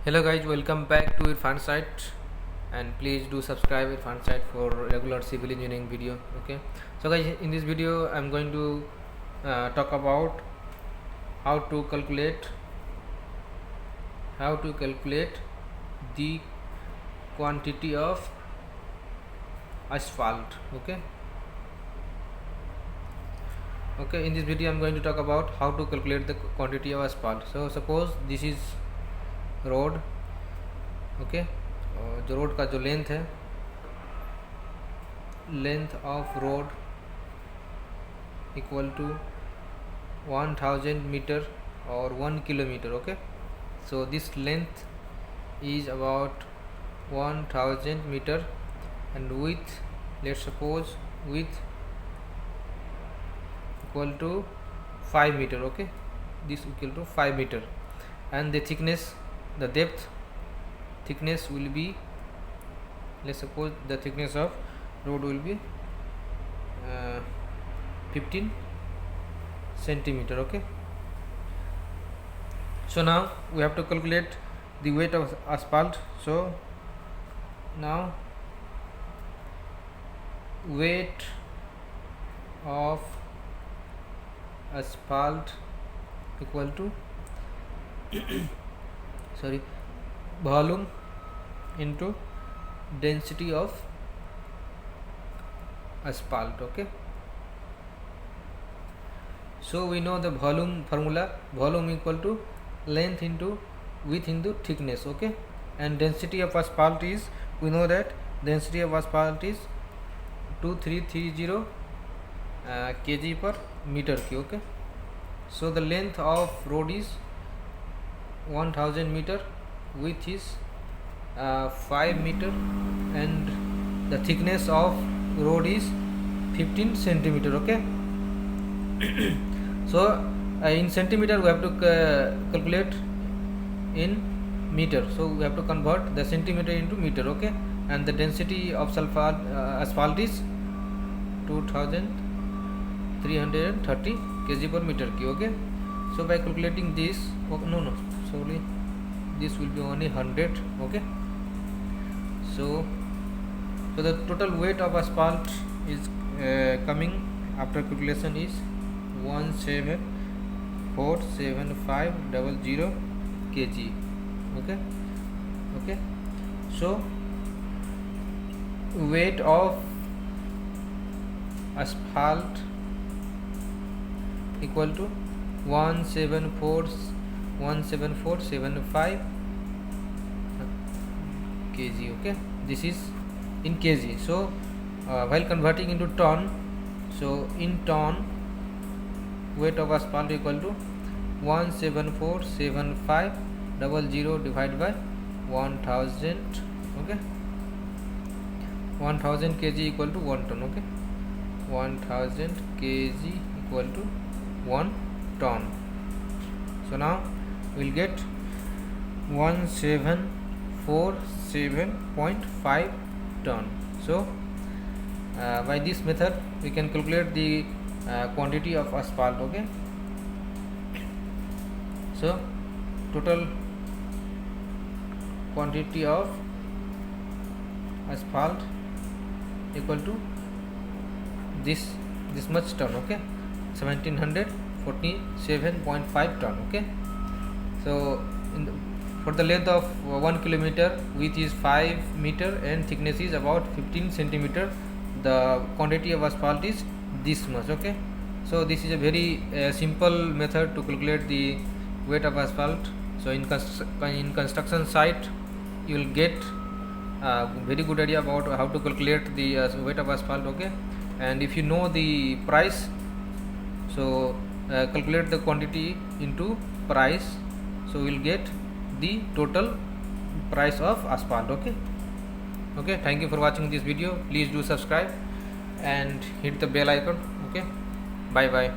Hello guys, welcome back to Irfan site, and please do subscribe Irfan site for regular civil engineering video. Okay, so guys, in this video I'm going to talk about how to calculate the quantity of asphalt. Okay, in this video I'm going to talk about how to calculate the quantity of asphalt. So suppose this is road okay, जो road का जो length है, length of road equal to 1000 metre और 1 kilometre. Okay, so this length is about 1000 meter and width, let's suppose width equal to 5 meter. Okay, this equal to 5 meter, and the thickness, the thickness will be, let's suppose the thickness of road will be 15 centimeter. Okay, so now we have to calculate the weight of asphalt. So now weight of asphalt equal to volume into density of asphalt. Okay, so we know the volume formula. Volume equal to length into width into thickness. Okay, and density of asphalt is, we know that density of asphalt is 2330 kg per meter cube. Okay, so the length of road is 1000 meter, width is 5 meter, and the thickness of road is 15 centimeter. Okay, so in centimeter we have to calculate in meter, so we have to convert the centimeter into meter. Okay, and the density of asphalt is 2330 kg per meter cube. Okay, so by calculating this, sorry, this will be only 100. Okay, so the total weight of asphalt is coming after calculation is 1747500 kg. Okay, so weight of asphalt equal to 17475 kg. Okay, this is in kg. So while converting into ton, so in ton, weight of asphalt equal to 1747500 divided by 1000. Okay, 1000 kg equal to 1 ton. Okay, 1000 kg equal to 1 ton. So now we will get 1747.5 ton. So by this method we can calculate the quantity of asphalt. Okay, so total quantity of asphalt equal to this much ton. Okay, 1747.5 ton. Okay, so for the length of 1 kilometer, width is 5 meter and thickness is about 15 centimeter, the quantity of asphalt is this much. Okay, so this is a very simple method to calculate the weight of asphalt. So in construction site you will get very good idea about how to calculate the weight of asphalt. Okay, and if you know the price, so calculate the quantity into price, so we will get the total price of asphalt. Okay, thank you for watching this video. Please do subscribe and hit the bell icon. Okay, bye bye.